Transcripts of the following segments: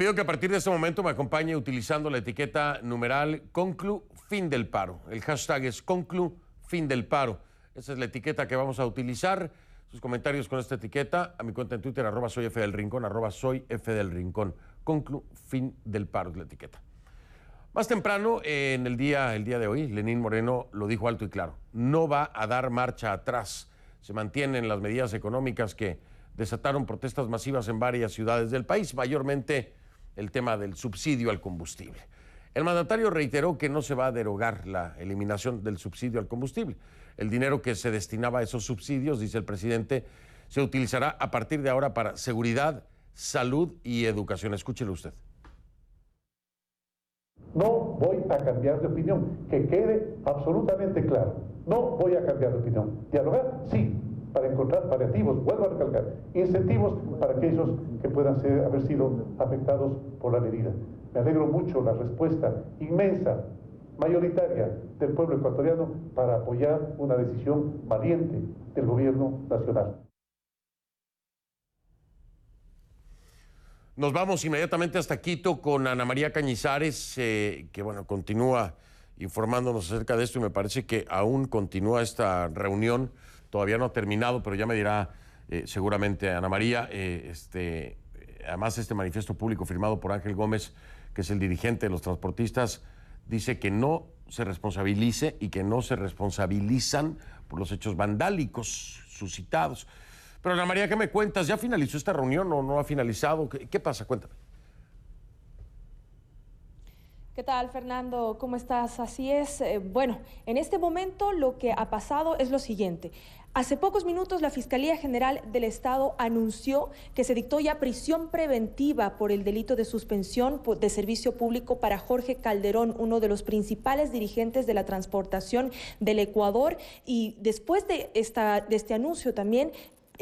Pido que a partir de este momento me acompañe utilizando la etiqueta numeral Conclu Fin del Paro. El hashtag es Conclu Fin del Paro. Esa es la etiqueta que vamos a utilizar. Sus comentarios con esta etiqueta a mi cuenta en Twitter, @soyfdelrincón, @soyfdelrincón. Conclu Fin del Paro es la etiqueta. Más temprano, en el día de hoy, Lenín Moreno lo dijo alto y claro. No va a dar marcha atrás. Se mantienen las medidas económicas que desataron protestas masivas en varias ciudades del país, mayormente el tema del subsidio al combustible. El mandatario reiteró que no se va a derogar la eliminación del subsidio al combustible. El dinero que se destinaba a esos subsidios, dice el presidente, se utilizará a partir de ahora para seguridad, salud y educación. Escúchelo usted. No voy a cambiar de opinión, que quede absolutamente claro. No voy a cambiar de opinión. Dialogar, sí, para encontrar paliativos, vuelvo a recalcar, incentivos para aquellos que puedan haber sido afectados por la medida. Me alegro mucho la respuesta inmensa, mayoritaria del pueblo ecuatoriano para apoyar una decisión valiente del gobierno nacional. Nos vamos inmediatamente hasta Quito con Ana María Cañizares, que bueno, continúa informándonos acerca de esto y me parece que aún continúa esta reunión. Todavía no ha terminado, pero ya me dirá seguramente Ana María. Además, este manifiesto público firmado por Ángel Gómez, que es el dirigente de los transportistas, dice que no se responsabilice y que no se responsabilizan por los hechos vandálicos suscitados. Pero Ana María, ¿qué me cuentas? ¿Ya finalizó esta reunión o no ha finalizado? ¿Qué pasa? Cuéntame. ¿Qué tal, Fernando? ¿Cómo estás? Así es. Bueno, en este momento lo que ha pasado es lo siguiente. Hace pocos minutos la Fiscalía General del Estado anunció que se dictó ya prisión preventiva por el delito de suspensión de servicio público para Jorge Calderón, uno de los principales dirigentes de la transportación del Ecuador. Y después de este anuncio también,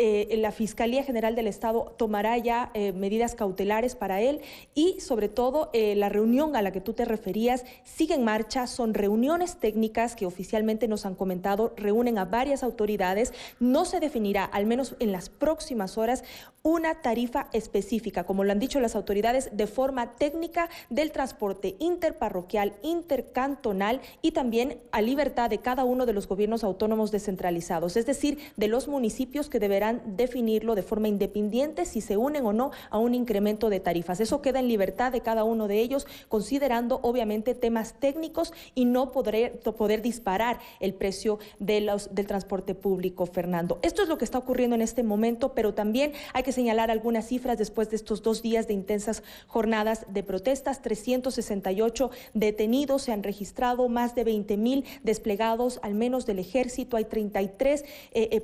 la Fiscalía General del Estado tomará ya medidas cautelares para él y sobre todo la reunión a la que tú te referías sigue en marcha. Son reuniones técnicas que oficialmente nos han comentado, reúnen a varias autoridades. No se definirá, al menos en las próximas horas, una tarifa específica, como lo han dicho las autoridades, de forma técnica del transporte interparroquial, intercantonal y también a libertad de cada uno de los gobiernos autónomos descentralizados, es decir, de los municipios que deberán definirlo de forma independiente si se unen o no a un incremento de tarifas. Eso queda en libertad de cada uno de ellos, considerando obviamente temas técnicos y no poder disparar el precio del transporte público, Fernando. Esto es lo que está ocurriendo en este momento, pero también hay que señalar algunas cifras después de estos 2 días de intensas jornadas de protestas. 368 detenidos se han registrado, más de 20,000 desplegados al menos del ejército. Hay 33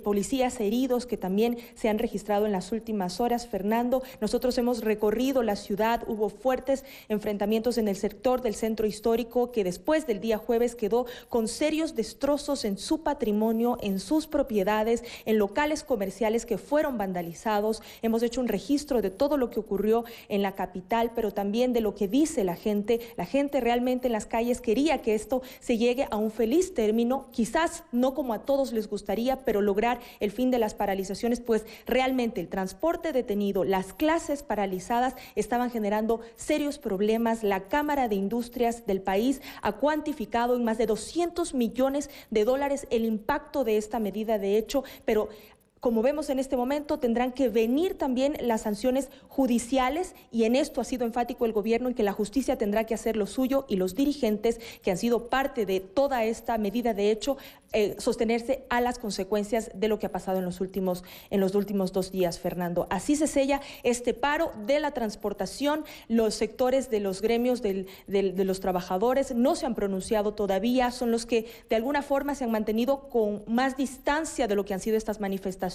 policías heridos que también se han registrado en las últimas horas, Fernando. Nosotros hemos recorrido la ciudad, hubo fuertes enfrentamientos en el sector del centro histórico que después del día jueves quedó con serios destrozos en su patrimonio, en sus propiedades, en locales comerciales que fueron vandalizados. Hemos hecho un registro de todo lo que ocurrió en la capital, pero también de lo que dice la gente. La gente realmente en las calles quería que esto se llegue a un feliz término, quizás no como a todos les gustaría, pero lograr el fin de las paralizaciones, pues realmente el transporte detenido, las clases paralizadas estaban generando serios problemas. La Cámara de Industrias del país ha cuantificado en más de $200 millones el impacto de esta medida de hecho, pero como vemos en este momento, tendrán que venir también las sanciones judiciales y en esto ha sido enfático el gobierno en que la justicia tendrá que hacer lo suyo y los dirigentes que han sido parte de toda esta medida de hecho, sostenerse a las consecuencias de lo que ha pasado en los últimos 2 días, Fernando. Así se sella este paro de la transportación. Los sectores de los gremios de los trabajadores no se han pronunciado todavía, son los que de alguna forma se han mantenido con más distancia de lo que han sido estas manifestaciones.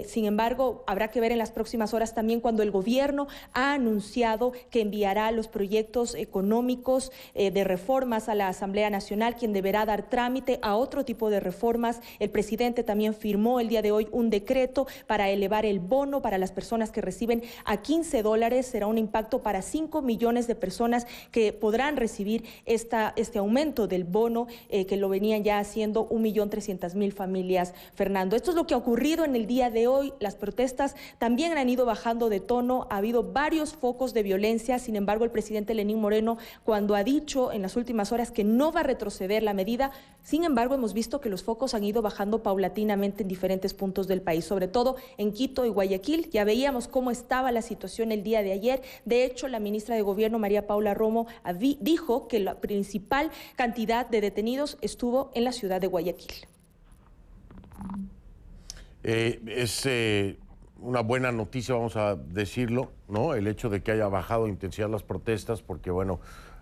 Sin embargo, habrá que ver en las próximas horas también cuando el gobierno ha anunciado que enviará los proyectos económicos de reformas a la Asamblea Nacional, quien deberá dar trámite a otros otro tipo de reformas. El presidente también firmó el día de hoy un decreto para elevar el bono para las personas que reciben a $15. Será un impacto para 5 millones de personas que podrán recibir este aumento del bono que lo venían ya haciendo 1.300.000 familias, Fernando. Esto es lo que ha ocurrido en el día de hoy. Las protestas también han ido bajando de tono, ha habido varios focos de violencia. Sin embargo, el presidente Lenín Moreno, cuando ha dicho en las últimas horas que no va a retroceder la medida, sin embargo, hemos visto que los focos han ido bajando paulatinamente en diferentes puntos del país, sobre todo en Quito y Guayaquil. Ya veíamos cómo estaba la situación el día de ayer. De hecho, la ministra de Gobierno, María Paula Romo, dijo que la principal cantidad de detenidos estuvo en la ciudad de Guayaquil. Es una buena noticia, vamos a decirlo, ¿no? El hecho de que haya bajado intensidad las protestas, porque, bueno,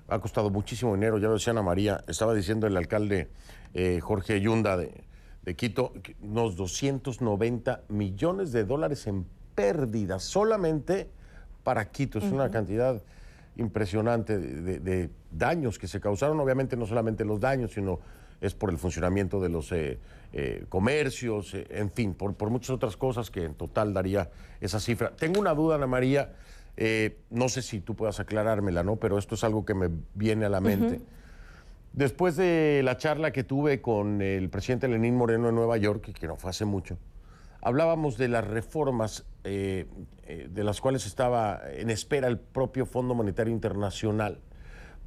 ha costado muchísimo dinero. Ya lo decía Ana María, estaba diciendo el alcalde Jorge Yunda de Quito, unos 290 millones de dólares en pérdidas solamente para Quito. Es una cantidad impresionante de daños que se causaron. Obviamente no solamente los daños, sino es por el funcionamiento de los comercios, en fin, por muchas otras cosas que en total daría esa cifra. Tengo una duda, Ana María, no sé si tú puedas aclarármela, ¿no? Pero esto es algo que me viene a la mente. Después de la charla que tuve con el presidente Lenín Moreno en Nueva York, que no fue hace mucho, hablábamos de las reformas de las cuales estaba en espera el propio Fondo Monetario Internacional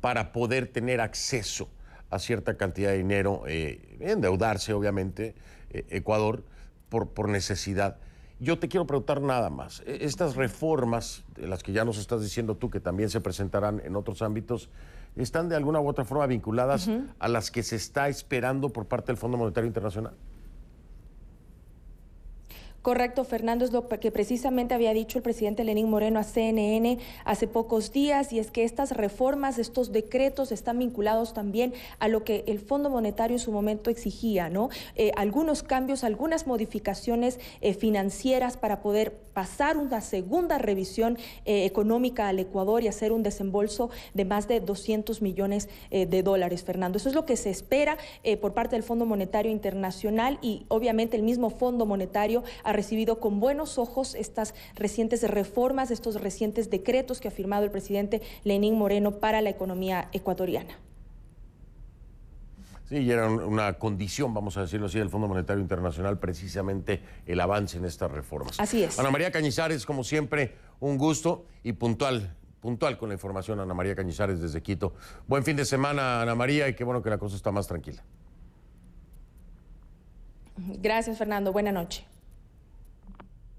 para poder tener acceso a cierta cantidad de dinero, endeudarse obviamente Ecuador por necesidad. Yo te quiero preguntar nada más, estas reformas, de las que ya nos estás diciendo tú que también se presentarán en otros ámbitos, ¿están de alguna u otra forma vinculadas a las que se está esperando por parte del Fondo Monetario Internacional? Correcto, Fernando, es lo que precisamente había dicho el presidente Lenín Moreno a CNN hace pocos días, y es que estas reformas, estos decretos están vinculados también a lo que el Fondo Monetario en su momento exigía, ¿no? Algunos cambios, algunas modificaciones financieras para poder pasar una segunda revisión económica al Ecuador y hacer un desembolso de más de 200 millones de dólares, Fernando. Eso es lo que se espera por parte del Fondo Monetario Internacional, y obviamente el mismo Fondo Monetario ha recibido con buenos ojos estas recientes reformas, estos recientes decretos que ha firmado el presidente Lenín Moreno para la economía ecuatoriana. Sí, y era una condición, vamos a decirlo así, del Fondo Monetario Internacional, precisamente el avance en estas reformas. Así es. Ana María Cañizares, como siempre, un gusto y puntual con la información. Ana María Cañizares desde Quito. Buen fin de semana, Ana María, y qué bueno que la cosa está más tranquila. Gracias, Fernando. Buena noche.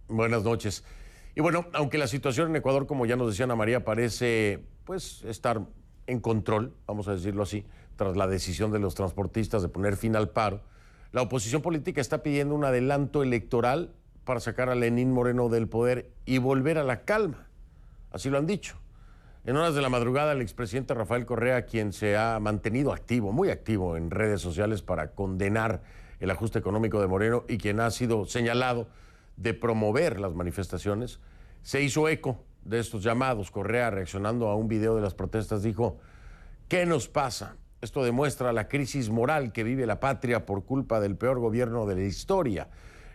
Buenas noches. Y bueno, aunque la situación en Ecuador, como ya nos decía Ana María, parece pues estar en control, vamos a decirlo así, tras la decisión de los transportistas de poner fin al paro, la oposición política está pidiendo un adelanto electoral para sacar a Lenín Moreno del poder y volver a la calma. Así lo han dicho. En horas de la madrugada, el expresidente Rafael Correa, quien se ha mantenido activo, muy activo en redes sociales para condenar el ajuste económico de Moreno y quien ha sido señalado de promover las manifestaciones, se hizo eco de estos llamados. Correa, reaccionando a un video de las protestas, dijo: ¿qué nos pasa? Esto demuestra la crisis moral que vive la patria por culpa del peor gobierno de la historia.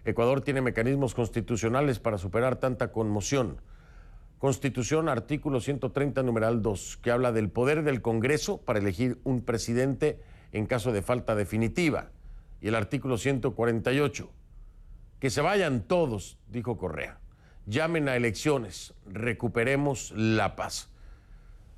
Ecuador tiene mecanismos constitucionales para superar tanta conmoción. Constitución, artículo 130, numeral 2, que habla del poder del Congreso para elegir un presidente en caso de falta definitiva. Y el artículo 148, que se vayan todos, dijo Correa. Llamen a elecciones, recuperemos la paz.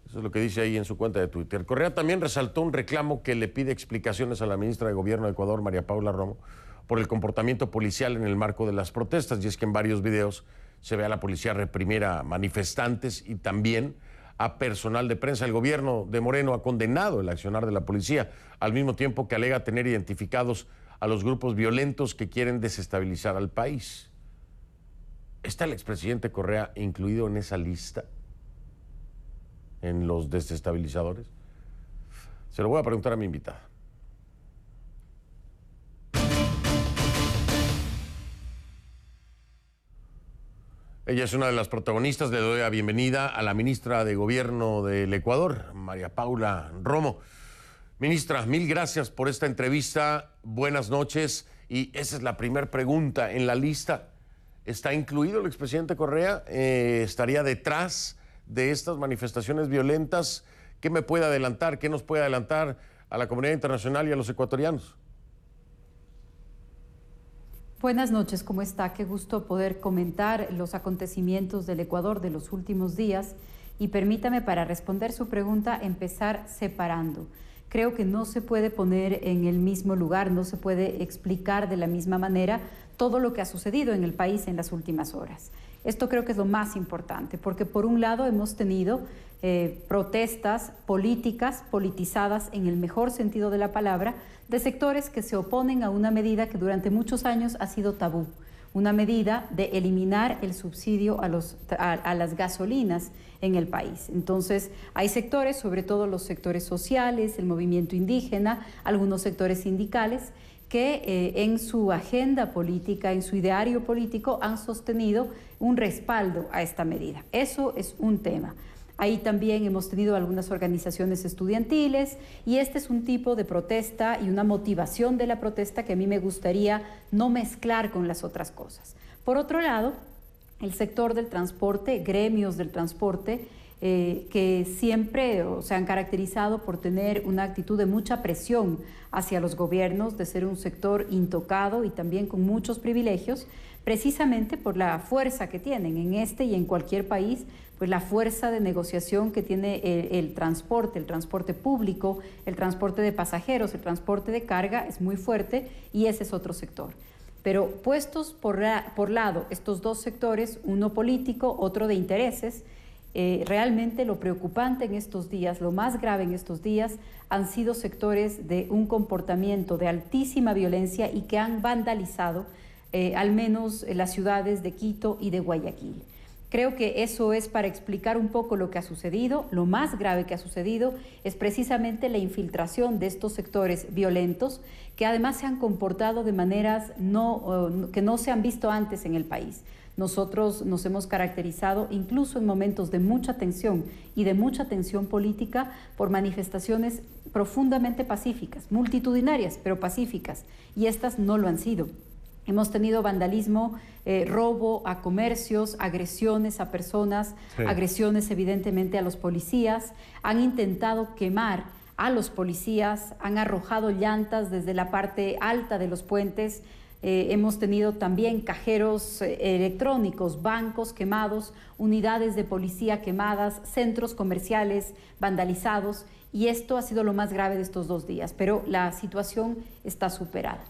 Eso es lo que dice ahí en su cuenta de Twitter. Correa también resaltó un reclamo que le pide explicaciones a la ministra de Gobierno de Ecuador, María Paula Romo, por el comportamiento policial en el marco de las protestas. Y es que en varios videos se ve a la policía reprimir a manifestantes y también a personal de prensa. El gobierno de Moreno ha condenado el accionar de la policía, al mismo tiempo que alega tener identificados a los grupos violentos que quieren desestabilizar al país. ¿Está el expresidente Correa incluido en esa lista? ¿En los desestabilizadores? Se lo voy a preguntar a mi invitada. Ella es una de las protagonistas. Le doy la bienvenida a la ministra de Gobierno del Ecuador, María Paula Romo. Ministra, mil gracias por esta entrevista. Buenas noches. Y esa es la primera pregunta. En la lista, ¿está incluido el expresidente Correa? ¿Estaría detrás de estas manifestaciones violentas? ¿Qué me puede adelantar? ¿Qué nos puede adelantar a la comunidad internacional y a los ecuatorianos? Buenas noches, ¿cómo está? Qué gusto poder comentar los acontecimientos del Ecuador de los últimos días. Y permítame, para responder su pregunta, empezar separando. Creo que no se puede poner en el mismo lugar, no se puede explicar de la misma manera todo lo que ha sucedido en el país en las últimas horas. Esto creo que es lo más importante, porque por un lado hemos tenido protestas políticas, politizadas en el mejor sentido de la palabra, de sectores que se oponen a una medida que durante muchos años ha sido tabú, una medida de eliminar el subsidio a las gasolinas en el país. Entonces, hay sectores, sobre todo los sectores sociales, el movimiento indígena, algunos sectores sindicales, que en su agenda política, en su ideario político, han sostenido un respaldo a esta medida. Eso es un tema. Ahí también hemos tenido algunas organizaciones estudiantiles y este es un tipo de protesta y una motivación de la protesta que a mí me gustaría no mezclar con las otras cosas. Por otro lado, el sector del transporte, gremios del transporte, que siempre se han caracterizado por tener una actitud de mucha presión hacia los gobiernos, de ser un sector intocado y también con muchos privilegios, precisamente por la fuerza que tienen en este y en cualquier país, pues la fuerza de negociación que tiene el transporte público, el transporte de pasajeros, el transporte de carga es muy fuerte y ese es otro sector. Pero puestos por lado estos dos sectores, uno político, otro de intereses, realmente lo preocupante en estos días, lo más grave en estos días, han sido sectores de un comportamiento de altísima violencia y que han vandalizado al menos las ciudades de Quito y de Guayaquil. Creo que eso es para explicar un poco lo que ha sucedido. Lo más grave que ha sucedido es precisamente la infiltración de estos sectores violentos que además se han comportado de maneras que no se han visto antes en el país. Nosotros nos hemos caracterizado, incluso en momentos de mucha tensión y de mucha tensión política, por manifestaciones profundamente pacíficas, multitudinarias, pero pacíficas, y estas no lo han sido. Hemos tenido vandalismo, robo a comercios, agresiones a personas, sí, agresiones evidentemente a los policías, han intentado quemar a los policías, han arrojado llantas desde la parte alta de los puentes, hemos tenido también cajeros electrónicos, bancos quemados, unidades de policía quemadas, centros comerciales vandalizados, y esto ha sido lo más grave de estos 2 días, pero la situación está superada.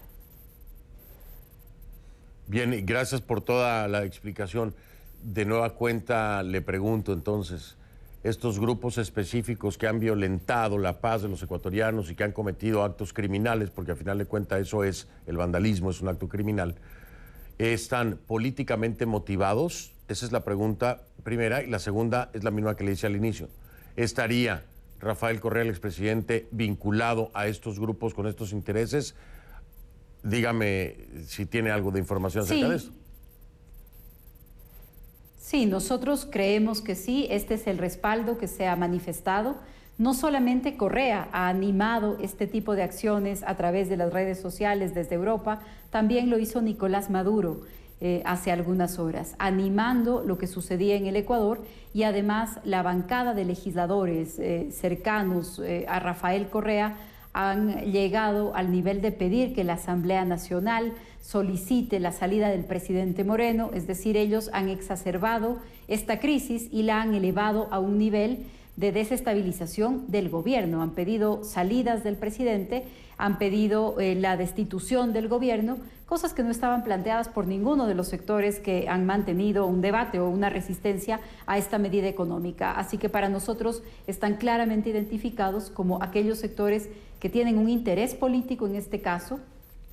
Bien, gracias por toda la explicación. De nueva cuenta le pregunto entonces, estos grupos específicos que han violentado la paz de los ecuatorianos y que han cometido actos criminales, porque al final de cuentas eso es el vandalismo, es un acto criminal, ¿están políticamente motivados? Esa es la pregunta primera, y la segunda es la misma que le hice al inicio. ¿Estaría Rafael Correa, el expresidente, vinculado a estos grupos con estos intereses? Dígame si tiene algo de información acerca de esto. Sí, nosotros creemos que sí, este es el respaldo que se ha manifestado. No solamente Correa ha animado este tipo de acciones a través de las redes sociales desde Europa, también lo hizo Nicolás Maduro hace algunas horas, animando lo que sucedía en el Ecuador, y además la bancada de legisladores cercanos a Rafael Correa han llegado al nivel de pedir que la Asamblea Nacional solicite la salida del presidente Moreno, es decir, ellos han exacerbado esta crisis y la han elevado a un nivel de desestabilización del gobierno. Han pedido salidas del presidente, han pedido la destitución del gobierno, cosas que no estaban planteadas por ninguno de los sectores que han mantenido un debate o una resistencia a esta medida económica. Así que para nosotros están claramente identificados como aquellos sectores que tienen un interés político en este caso,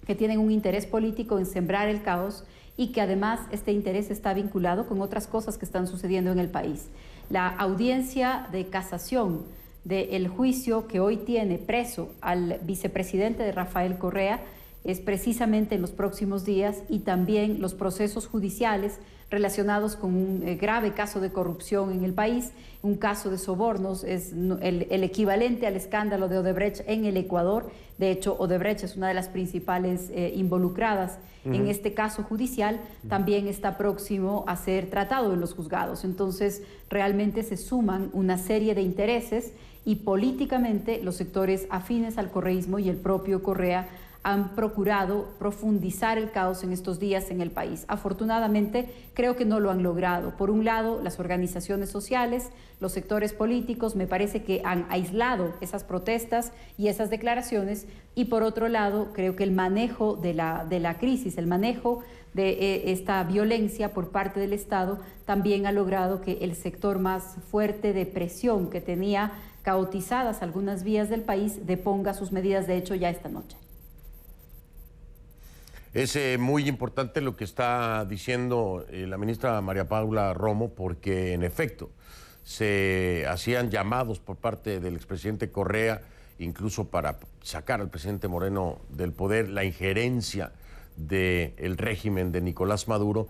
que tienen un interés político en sembrar el caos, y que además este interés está vinculado con otras cosas que están sucediendo en el país. La audiencia de casación del juicio que hoy tiene preso al vicepresidente de Rafael Correa es precisamente en los próximos días, y también los procesos judiciales relacionados con un grave caso de corrupción en el país, un caso de sobornos, es el equivalente al escándalo de Odebrecht en el Ecuador. De hecho, Odebrecht es una de las principales involucradas en este caso judicial, también está próximo a ser tratado en los juzgados. Entonces, realmente se suman una serie de intereses, y políticamente los sectores afines al correísmo y el propio Correa han procurado profundizar el caos en estos días en el país. Afortunadamente, creo que no lo han logrado. Por un lado, las organizaciones sociales, los sectores políticos, me parece que han aislado esas protestas y esas declaraciones, y por otro lado, creo que el manejo de la crisis, el manejo de esta violencia por parte del Estado, también ha logrado que el sector más fuerte de presión, que tenía caotizadas algunas vías del país, deponga sus medidas, de hecho, ya esta noche. Es muy importante lo que está diciendo la ministra María Paula Romo, porque en efecto se hacían llamados por parte del expresidente Correa, incluso para sacar al presidente Moreno del poder, la injerencia del régimen de Nicolás Maduro,